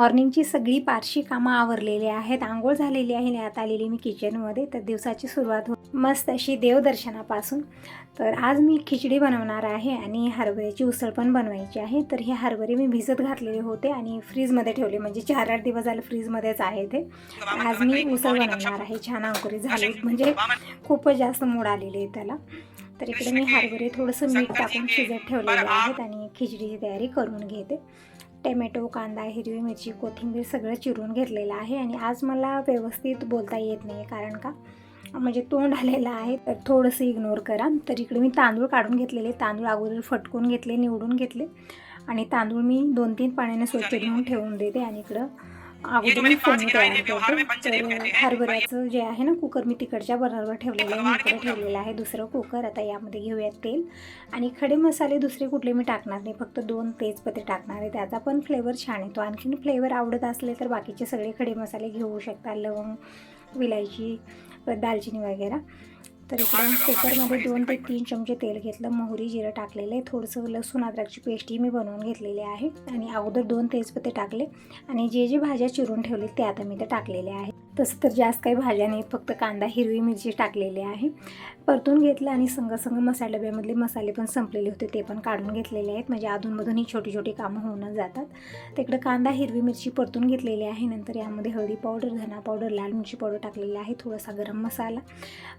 मॉर्निंगची सगळी पारशी कामं आवरलेली आहेत, आंघोळ झालेली आहे आणि आता आलेली मी किचनमध्ये. तर दिवसाची सुरुवात मस्त अशी देवदर्शनापासून. तर आज मी खिचडी बनवणार आहे आणि हरभऱ्याची उसळ पण बनवायची आहे. तर हे हरभरे मी भिजत घातलेले होते आणि फ्रीजमध्ये ठेवले, म्हणजे 4-8 दिवस झाले फ्रीजमध्येच आहे ते. आज मी उसळ बनवणार आहे. छान अंकुरित झाले, म्हणजे खूपच जास्त मोड आलेले आहे त्याला. तर इकडे मी हरभरे थोडंसं मीठ टाकून शिजत ठेवलेले आहेत आणि खिचडीची तयारी करून घेते. टमॅटो, कांदा, हिरवी मिरची, कोथिंबीर सगळं चिरून घेतलेलं आहे. आणि आज मला व्यवस्थित बोलता येत नाही, कारण का म्हणजे तोंड आलेलं आहे, तर थोडंसं इग्नोर करा. तर इकडे मी तांदूळ काढून घेतलेले, तांदूळ अगोदर फटकून घेतले, निवडून घेतले आणि तांदूळ मी 2-3 पाण्याने स्वच्छ धुवून ठेवून देते. आणि इकडं अगोदर मी फोडणी तयार करते. तर हरभऱ्याचं जे आहे ना कुकर, मी तिकडच्या बर्नरवर ठेवलेलं आहे, मी इकडे ठेवलेलं आहे दुसरं कुकर. आता यामध्ये घेऊयात तेल आणि खडे मसाले दुसरे कुठले मी टाकणार नाही, फक्त 2 तेजपत्ते टाकणार आहे. त्याचा पण फ्लेवर छान येतो. आणखीन फ्लेवर आवडत असले तर बाकीचे सगळे खडे मसाले घेऊ शकता, लवंग, विलायची, दालचिनी वगैरे. तर इकडं कुकरमध्ये 2 ते 3 चमचे तेल घेतलं, मोहरी, जिरं टाकलेलं आहे, थोडंसं लसूण अद्रकची पेस्टही मी बनवून घेतलेली आहे आणि अगोदर 2 तेजपत्ते टाकले आणि जे भाज्या चिरून ठेवले ते आता मी ते टाकलेले आहे. तसं तर जास्त काही भाज्या नाहीत, फक्त कांदा, हिरवी मिरची टाकलेली आहे. परतून घेतलं आणि संग मसाला डब्यामधले मसाले पण संपलेले होते, ते पण काढून घेतलेले आहेत, म्हणजे अधूनमधून ही छोटी छोटी कामं होऊन जातात. तिकडं कांदा, हिरवी मिरची परतून घेतलेली आहे. नंतर यामध्ये हळदी पावडर, धना पावडर, लाल मिरची पावडर टाकलेली आहे, थोडासा गरम मसाला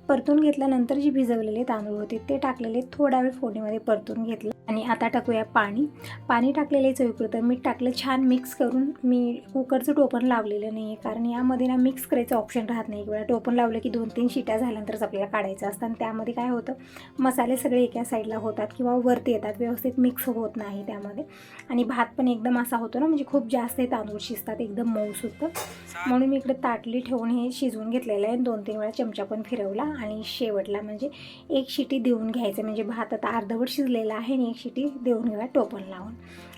परतून घेतल्यानंतर जे भिजवलेले तांदूळ होते ते टाकलेले, थोडा वेळ फोडणीमध्ये परतून घेतलं. आणि आता टाकूया पाणी टाकलेले चवीपुरतं मीठ टाकलं, छान मिक्स करून. मी कुकरचं टोपण लावलेलं नाही आहे, कारण यामध्ये ना मिक्स करायचं ऑप्शन राहत नाही. एक वेळा टोपण लावलं की 2-3 शिट्या झाल्यानंतरच आपल्याला काढायचं असतं आणि त्यामध्ये काय होतं, मसाले सगळे एका साईडला होतात किंवा वरती येतात, व्यवस्थित मिक्स होत नाही त्यामध्ये. आणि भात पण एकदम असा होतो ना, म्हणजे खूप जास्त हे तांदूळ शिजतात, एकदम मऊ सुद्धा. म्हणून मी इकडे ताटली ठेवून हे शिजवून घेतलेलं आहे. 2-3 वेळा चमचा पण फिरवला आणि शेवटला म्हणजे 1 शिटी देऊन घ्यायचं, म्हणजे भात आता अर्धवट शिजलेला आहे आणि 1 शिटी देऊन घ्या टोपण लावून.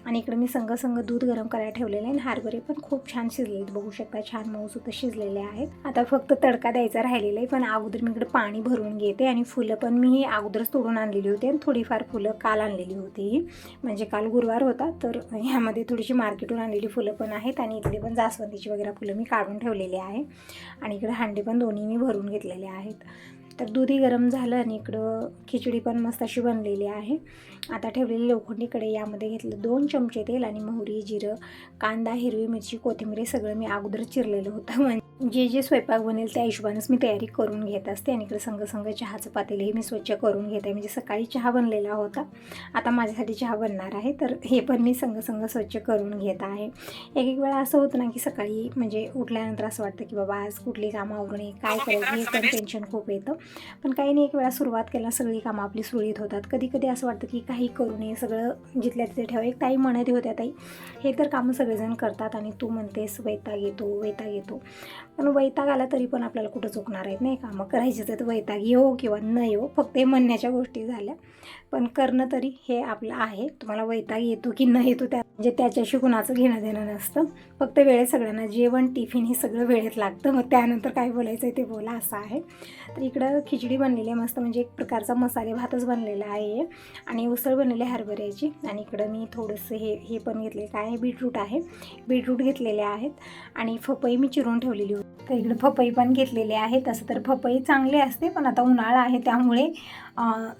आणि इकडे मी संग दूध गरम करायला ठेवलेलं आहे आणि हरभरे पण खूप छान शिजलेले, बघू शकता, छान मऊसुद्धा शिजलेले आहेत. आता फक्त तडका द्यायचा राहिलेला आहे, पण अगोदर मी इकडे पाणी भरून घेते. आणि फुलं पण मी ही अगोदरच तोडून आणलेली होती आणि थोडीफार फुलं काल आणलेली होती, म्हणजे काल गुरुवार होता, तर ह्यामध्ये थोडीशी मार्केटून आणलेली फुलं पण आहेत. आणि इकडे पण जास्वंदीची वगैरे फुलं मी काढून ठेवलेली आहे. आणि इकडे हांडे पण दोन्ही मी भरून घेतलेले आहेत. तर दूधही गरम झालं आणि इकडं खिचडी पण मस्त अशी बनलेली आहे. आता ठेवलेली लोखंडी कढई, यामध्ये घेतलं 2 चमचे तेल आणि मोहरी, जिरं, कांदा, हिरवी मिरची, कोथिंबीर सगळं मी अगोदर चिरलेलं होतं. म्हणजे जे स्वयंपाक बनेल त्या हिशोबानेच मी तयारी करून घेत असते. आणि इकडे संग चहाचं पातेलही मी स्वच्छ करून घेते, म्हणजे सकाळी चहा बनलेला होता, आता माझ्यासाठी चहा बनणार आहे, तर हे पण मी संग स्वच्छ करून घेत आहे. एक वेळा असं होतं ना की सकाळी म्हणजे उठल्यानंतर असं वाटतं की बाबा आज कुठली कामं आवरून नये, काय करायचं हे पण टेन्शन खूप येतं. पण काही नाही, एक वेळा सुरुवात केला सगळी कामं आपली सुरळीत होतात. कधी असं वाटतं की काही करू नये, सगळं जिथल्या तिथे ठेवा. एक ताई म्हणत होत्या, ताई हे तर कामं सगळेजण करतात आणि तू म्हणतेस वैताग येतो. पण वैताग आला तरी पण आपल्याला कुठं चुकणार आहेत, नाही, कामं करायची तर वैताग येऊ किंवा न येऊ, फक्त हे म्हणण्याच्या गोष्टी झाल्या, पण करणं तरी हे आपलं आहे. तुम्हाला वैताग येतो की न येतो म्हणजे त्याच्याशी कुणाचं घेणं देणं नसतं, फक्त वेळेत सगळ्यांना जेवण, टिफिन हे सगळं वेळेत लागतं, मग त्यानंतर काय बोलायचं आहे ते बोला, असं आहे. तर इकडं खिचडी बनलेली आहे मस्त, म्हणजे एक प्रकारचा मसाले भातच बनलेला आहे आणि उसळ बनलेली आहे हरभऱ्याची. आणि इकडं मी थोडंसं हे पण घेतले, काय आहे, बीटरूट घेतलेले आहेत आणि फपई मी चिरून ठेवलेली होती. तर इकडे फपई पण घेतलेली आहे. तसं तर फपई चांगली असते, पण आता उन्हाळा आहे त्यामुळे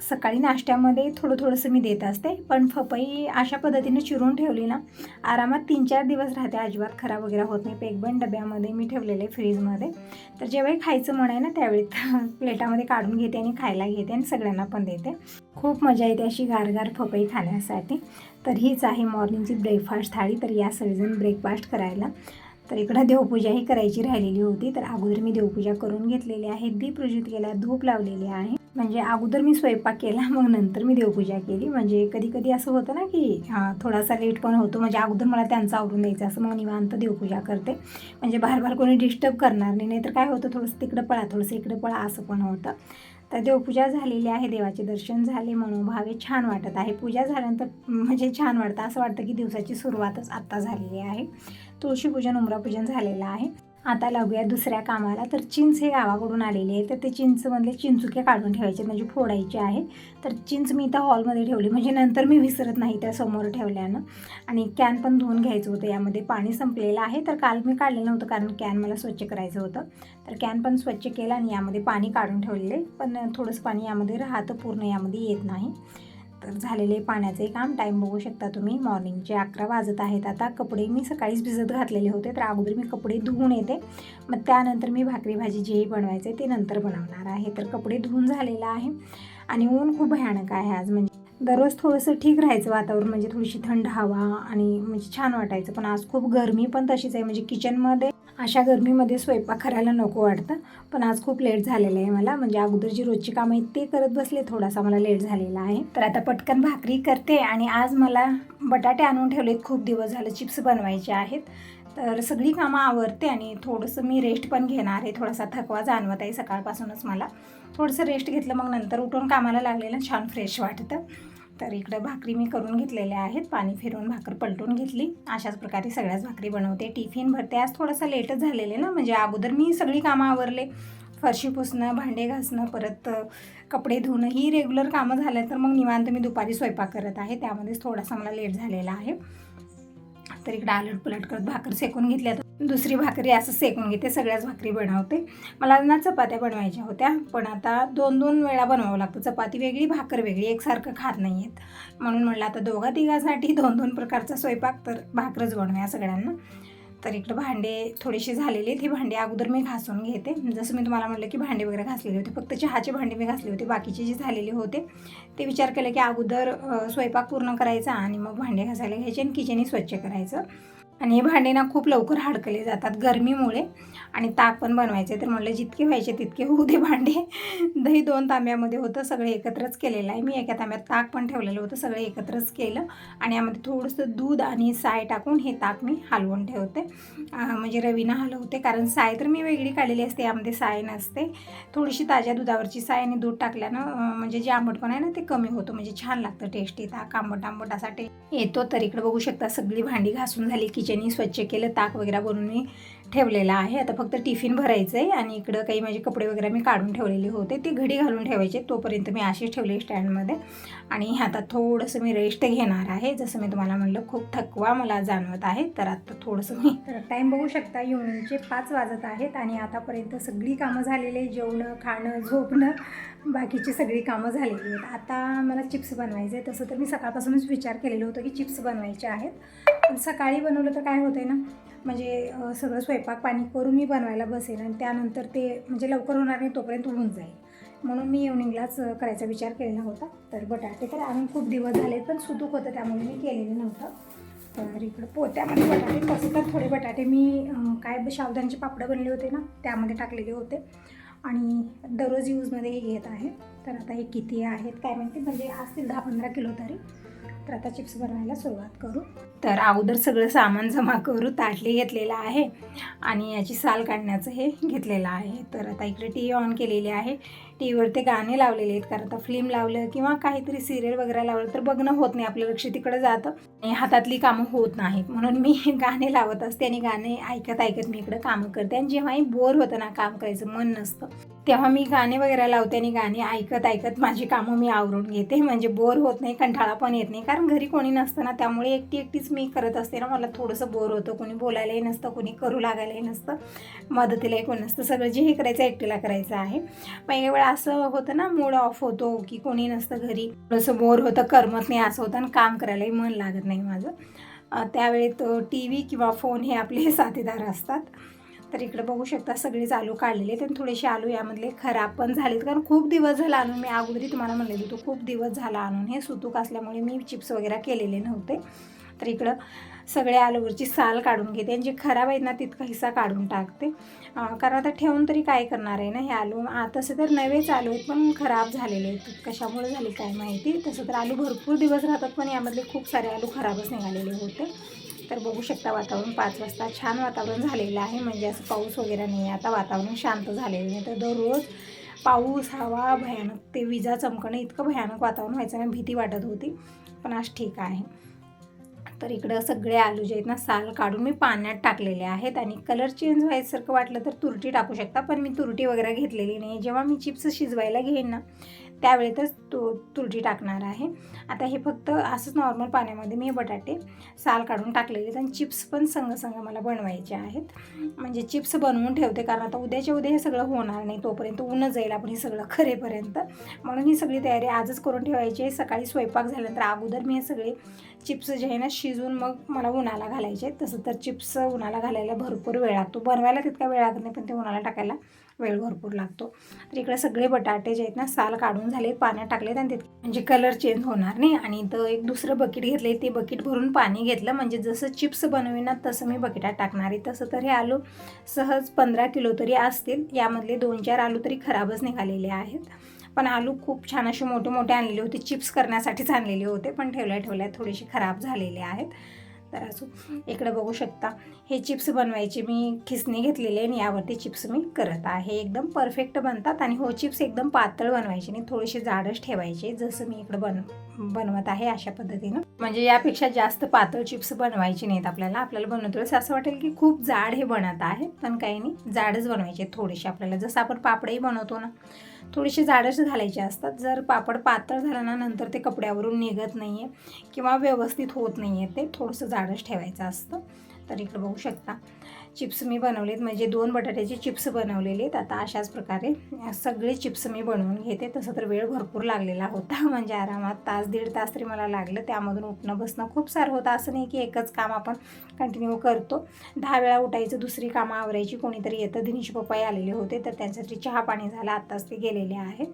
सकाळी नाश्त्यामध्ये थोडंसं मी देत असते. पण फपई अशा पद्धतीने चिरून ठेवली ना, आरामात 3-4 दिवस राहते, अजिबात खराब वगैरे होत नाही. पॅकबंद डब्यामध्ये मी ठेवलेले फ्रीजमध्ये, तर जेव्हाही खायचं म्हण आहे ना त्यावेळी प्लेटामध्ये काढून घेते आणि खायला घेते आणि सगळ्यांना पण देते. खूप मजा येते अशी गारगार फपई खाण्यासाठी. तर हीच आहे मॉर्निंगची ब्रेकफास्ट थाळी. तर या सगळेजण ब्रेकफास्ट करायला. तर इकडं देवपूजाही करायची राहिलेली होती, तर अगोदर मी देवपूजा करून घेतलेली आहे, दीप प्रज्वलित केला, धूप लावलेली आहे. म्हणजे अगोदर मी स्वयंपाक केला, मग नंतर मी देवपूजा केली. म्हणजे कधी असं होतं ना की थोडासा लेट पण होतो, म्हणजे अगोदर मला त्यांचं आवरून द्यायचं असं, मग निवांत देवपूजा करते, म्हणजे बार कोणी डिस्टर्ब करणार नाही, तर काय होतं, थोडंसं तिकडं पळा, थोडंसं इकडं पळा, असं पण होतं. तर देवपूजा झालेली आहे, देवाचे दर्शन झाले, मनोभावे छान वाटत आहे. पूजा झाल्यानंतर म्हणजे छान वाटतं, असं वाटतं की दिवसाची सुरुवातच आत्ता झालेली आहे. तुळशीपूजन, उंबरापूजन झालेलं आहे. आता लागूया दुसऱ्या कामाला. तर चिंच हे गावाकडून आलेली आहे, तर ते चिंचमधले चिंचुके काढून ठेवायचे म्हणजे फोडायचे आहे. तर चिंच मी इथं हॉलमध्ये ठेवली म्हणजे नंतर मी विसरत नाही त्या समोर ठेवल्यानं. आणि कॅन पण धुवून घ्यायचं होतं, यामध्ये पाणी संपलेलं आहे. तर काल मी काढलेलं नव्हतं कारण कॅन मला स्वच्छ करायचं होतं. तर कॅन पण स्वच्छ केला आणि यामध्ये पाणी काढून ठेवलेले, पण थोडंसं पाणी यामध्ये राहतं, पूर्ण यामध्ये येत नाही. तर झालेले पाण्याचे काम. टाईम बघू शकता तुम्ही, मॉर्निंगचे 11 वाजत आहेत. आता कपडे मी सकाळीच भिजत घातलेले होते, तर अगोदर मी कपडे धुवून येते, मग त्यानंतर मी भाकरी भाजी जेही बनवायचं आहे ते नंतर बनवणार आहे. तर कपडे धुवून झालेलं आहे आणि ऊन खूप भयानक आहे आज. म्हणजे दररोज थोडंसं ठीक राहायचं वातावरण, म्हणजे थोडीशी थंड हवा आणि म्हणजे छान वाटायचं, पण आज खूप गरमी पण तशीच आहे. म्हणजे किचनमध्ये अशा गरमीमध्ये स्वयंपाक करायला नको वाटतं. पण आज खूप लेट झालेलं आहे मला, म्हणजे अगोदर जी रोजची कामं आहेत ते करत बसले, थोडासा मला लेट झालेला आहे. तर आता पटकन भाकरी करते. आणि आज मला बटाटे आणून ठेवलेत, खूप दिवस झालं चिप्स बनवायचे आहेत. तर सगळी कामं आवरते आणि थोडंसं मी रेस्ट पण घेणार आहे. थोडासा थकवा जाणवत आहे सकाळपासूनच मला. थोडंसं रेस्ट घेतलं मग नंतर उठून कामाला लागलेलं छान फ्रेश वाटतं. तर इकडं भाकरी मी करून घेतलेल्या आहेत, पाणी फिरवून भाकर पलटून घेतली. अशाच प्रकारे सगळ्याच भाकरी बनवते, टिफिन भरते. आज थोडासा लेटच झालेले ना, म्हणजे अगोदर मी सगळी कामं आवरले. फरशी पुसणं, भांडे घासणं, परत कपडे धुणं ही रेग्युलर कामं झालं, तर मग निवांत मी दुपारी स्वयंपाक करत आहे, त्यामध्येच थोडासा मला लेट झालेला आहे. तर इकडे आलट पलट करत भाकर सेकून घेतल्या, दुसरी भाकरी असं सेकून घेते. सगळ्याच भाकरी बनवते. मला ना चपात्या बनवायच्या होत्या, पण आता 2-2 वेळा बनवावं लागतं. चपाती वेगळी, भाकर वेगळी, एकसारखं खात नाही आहेत. म्हणून म्हटलं आता दोघा-तिघासाठी 2-2 प्रकारचा स्वयंपाक, तर भाकरच बनवूया सगळ्यांना. तर इकडं भांडे थोडेसे झालेले आहेत, ही भांडे अगोदर मी घासून घेते. जसं मी तुम्हाला म्हटलं की भांडे वगैरे घासलेले होते, फक्त चहाचे भांडे मी घासले होते, बाकीचे जे झालेले होते ते विचार केला की अगोदर स्वयंपाक पूर्ण करायचा आणि मग भांडे घासायला घ्यायचे आणि किचनही स्वच्छ करायचं. आणि हे भांडे ना खूप लवकर हडकले जातात गरमीमुळे. आणि ताक पण बनवायचे, तर म्हटलं जितके व्हायचे तितके होऊ दे भांडे. दही 2 तांब्यामध्ये होतं, सगळं एकत्रच केलेलं आहे मी. एका तांब्यात ताक पण ठेवलेलं होतं, सगळं एकत्रच केलं. आणि यामध्ये थोडंसं दूध आणि साय टाकून हे ताक मी हलवून ठेवते, म्हणजे रवीनं हलवते, कारण साय तर मी वेगळी काढलेली असते, यामध्ये साय नसते. थोडीशी ताज्या दुधावरची साय आणि दूध टाकल्यानं म्हणजे जे आंबटपणा आहे ना ते कमी होतं, म्हणजे छान लागतं टेस्टी ताक. आंबट आंबट असा टेस्ट येतो. तर इकडे बघू शकता सगळी भांडी घासून झाली, किचनही स्वच्छ केलं, ताक वगैरे बनवून मी ठेवलेला आहे. आता फक्त टिफिन भरायचं आहे. आणि इकडं काही माझे कपडे वगैरे मी काढून ठेवलेले होते, ते घडी घालून ठेवायचे, तोपर्यंत मी असे ठेवले स्टँडमध्ये. आणि आता थोडंसं मी रेस्ट घेणार आहे. जसं मी तुम्हाला म्हटलं खूप थकवा मला जाणवत आहे, तर आता थोडंसं मी टाईम बघू शकता, इव्हनिंगचे 5 वाजत आहेत. आणि आतापर्यंत सगळी कामं झालेली, जेवणं, खाणं, झोपणं, बाकीची सगळी कामं झालेली आहेत. आता मला चिप्स बनवायचे आहे. तसं तर मी सकाळपासूनच विचार केलेलं होतं की चिप्स बनवायचे आहेत, पण सकाळी बनवलं तर काय होतं आहे ना, म्हणजे सगळं स्वयंपाक पाणी करून मी बनवायला बसेल आणि त्यानंतर ते म्हणजे लवकर होणार नाही, तोपर्यंत होऊन जाईल. म्हणून मी इव्हनिंगलाच करायचा विचार केलेला होता. तर बटाटे तर आणून खूप दिवस झाले, पण सुतूक होतं त्यामुळे मी केलेलं नव्हतं. तर इकडं पोत्यामध्ये बटाटे, तसं तर थोडे बटाटे मी काय साबुदाण्याचे पापड बनले होते ना त्यामध्ये टाकलेले होते, आणि दररोज यूजमध्ये हे घेत आहे. तर आता हे किती आहेत काय माहिती, म्हणजे असतील 10-15 किलो तरी. तर आता चिप्स बनवायला सुरुवात करू. तर अगोदर सगळं सामान जमा करू. ताटली घेतलेलं आहे आणि याची साल काढण्याचं हे घेतलेलं आहे. तर आता इकडे टी व्ही ऑन केलेली आहे. टी व्हीवर ते गाणे लावलेले आहेत, कारण आता फिल्म लावलं किंवा काहीतरी सिरियल वगैरे लावलं तर बघणं होत नाही, आपलं लक्ष तिकडं जातं आणि हातातली कामं होत नाहीत. म्हणून मी गाणे लावत असते आणि गाणे ऐकत ऐकत मी इकडं कामं करते. आणि जेव्हाही बोर होतं ना, काम करायचं मन नसतं, तेव्हा मी गाणे वगैरे लावते आणि गाणे ऐकत ऐकत माझी कामं मी आवरून घेते, म्हणजे बोर होत नाही, कंटाळा पण येत नाही. कारण घरी कोणी नसतं ना, त्यामुळे एकटीच मी करत असते ना, मला थोडंसं बोर होतं. कोणी बोलायलाही नसतं, कोणी करू लागायलाही नसतं, मदतीलाही कोणी नसतं. सगळं जे हे करायचं एकटीला करायचं आहे. काही वेळा असं होतं ना, मूड ऑफ होतो की कोणी नसतं घरी, थोडंसं बोर होतं, करमत नाही असं होतं आणि काम करायलाही मन लागत नाही माझं. त्यावेळेत टी व्ही किंवा फोन हे आपले साथीदार असतात. तर इकडे बघू शकता सगळेच आलू काढलेले आहेत आणि थोडेसे आलू यामधले खराब पण झालेत, कारण खूप दिवस झाला आणून. मी अगोदरी तुम्हाला म्हणलेलं होतं खूप दिवस झाला आणून, हे सुतूक असल्यामुळे मी चिप्स वगैरे केलेले नव्हते. तर इकडं सगळे आलूवरची साल काढून घेते आणि जे खराब आहेत ना तितका हिस्सा काढून टाकते, कारण आता ठेवून तरी काय करणार आहे ना हे आलू. तसं तर नवेच आलू आहेत पण खराब झालेले आहेत, कशामुळे झाले काय माहिती. तसं तर आलू भरपूर दिवस राहतात, पण यामधले खूप सारे आलू खराबच निघालेले होते. तर बघू शकता वातावरण 5 वाजता छान वातावरण झालेलं आहे, म्हणजे असं पाऊस वगैरे नाही आहे, आता वातावरण शांत झालेलं नाही. तर दररोज पाऊस, हवा, भयानक ते विजा चमकणं, इतकं भयानक वातावरण व्हायचं ना, भीती वाटत होती. पण आज ठीक आहे. तर इकडं सगळे आलू जे आहेत ना साल काढून मी पाण्यात टाकलेले आहेत आणि कलर चेंज व्हायसारखं वाटलं तर तुरटी टाकू शकता, पण मी तुरटी वगैरे घेतलेली नाही. जेव्हा मी चिप्स शिजवायला घेईन ना त्यावेळेतच तुरटी टाकणार आहे. आता हे फक्त असंच नॉर्मल पाण्यामध्ये मी बटाटे साल काढून टाकलेले आहेत आणि चिप्स पण संग मला बनवायचे आहेत. म्हणजे चिप्स बनवून ठेवते कारण आता उद्याच्या उद्या हे सगळं होणार नाही, तोपर्यंत ऊन जाईल आपण हे सगळं करेपर्यंत. म्हणून ही सगळी तयारी आजच करून ठेवायची आहे. सकाळी स्वयंपाक झाल्यानंतर अगोदर मी हे सगळे चिप्स जे आहे ना शिजवून मग मला उन्हाला घालायचे. तसं तर चिप्स उन्हाला घालायला भरपूर वेळ लागतो, बनवायला तितका वेळ लागत नाही पण ते उन्हाला टाकायला वेळ भरपूर लागतो. तर इकडे सगळे बटाटे जे आहेत ना साल काढून झाले, पाण्यात टाकलेत आणि ते म्हणजे कलर चेंज होणार नाही. आणि इथं एक दुसरं बकेट घेतले, ते बकेट भरून पाणी घेतलं. म्हणजे जसं चिप्स बनविना तसं मी बकेटात टाकणार आहे. तसं तर हे आलू सहज 15 किलो तरी असतील. यामधले 2-4 आलू तरी खराबच निघालेले आहेत. पण आलू खूप छान असे मोठे मोठे आणलेले होते, चिप्स करण्यासाठीच आणलेले होते, पण ठेवल्या थोडेसे खराब झालेले आहेत. तर असं इकडे बघू शकता हे चिप्स बनवायचे मी खिसणी घेतलेले आणि यावरती चिप्स मी करत आहे. एकदम परफेक्ट बनतात. आणि हो चिप्स एकदम पातळ बनवायचे नाही, थोडेसे जाडच ठेवायचे, जसं मी इकडे बनवत आहे अशा पद्धतीनं. म्हणजे यापेक्षा जास्त पातळ चिप्स बनवायचे नाहीत. आपल्याला बनवत वेळेस असं वाटेल की खूप जाड हे बनत आहे, पण काही नाही, जाडच बनवायचे थोडेसे. आपल्याला जसं आपण पापडही बनवतो ना थोडेसे जाडच घालायचे असतात. जर पापड पातळ झालं ना नंतर ते कपड्यावरून निघत नाही आहे किंवा व्यवस्थित होत नाही आहे, ते थोडंसं जाडच ठेवायचं असतं. तर इकडं बघू शकता चिप्स मी बनवलेत, म्हणजे 2 बटाट्याचे चिप्स बनवलेले आहेत. आता अशाच प्रकारे सगळे चिप्स मी बनवून घेते. तसं तर वेळ भरपूर लागलेला होता, म्हणजे आरामात तास 1.5 तास तरी मला लागलं. त्यामधून उठणं बसणं खूप सारं होतं. असं नाही की एकच काम आपण कंटिन्यू करतो. 10 वेळा उठायचं, दुसरी कामं आवरायची. कोणीतरी येतं, दिनीश पप्पाही आलेले होते तर त्यांच्यासाठी चहा पाणी झाला, आत्ताच ते गेलेले आहेत.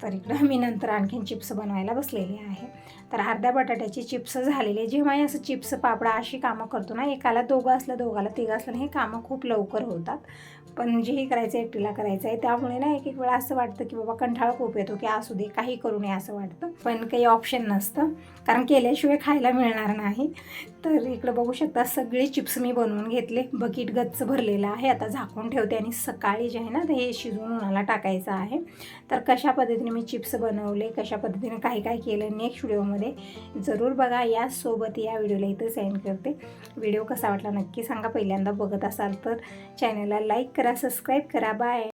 तर इकडं मी नंतर आणखीन चिप्स बनवायला बसलेले आहे. तर अर्ध्या बटाट्याचे चिप्स झालेले. जेव्हाही असं चिप्स पापडा अशी कामं करतो ना, एकाला 2 असलं, दोघाला 3 असलं ना, हे कामं खूप लवकर होतात. पण जेही करायचं एकटीला करायचं आहे, त्यामुळे ना एक वेळा असं वाटतं की बाबा कंटाळा खूप येतो की असू दे काही करू नये असं वाटतं, पण काही ऑप्शन नसतं कारण केल्याशिवाय खायला मिळणार नाही. तर इकडं बघू शकता सगळे चिप्स मी बनवून घेतले. बकेट गच्च भरलेलं आहे. आता झाकून ठेवते आणि सकाळी जे आहे ना ते शिजवून उन्हाला टाकायचं आहे. तर कशा पद्धतीने मी चिप्स बनवले, कशा पद्धतीने काय केलं नेक्स्ट व्हिडिओमध्ये जरूर बघा. यासोबत या व्हिडिओला इथं सेंड करते. व्हिडिओ कसा वाटला नक्की सांगा. पहिल्यांदा बघत असाल तर चॅनलला लाईक करा, सबस्क्राईब करा. बाय.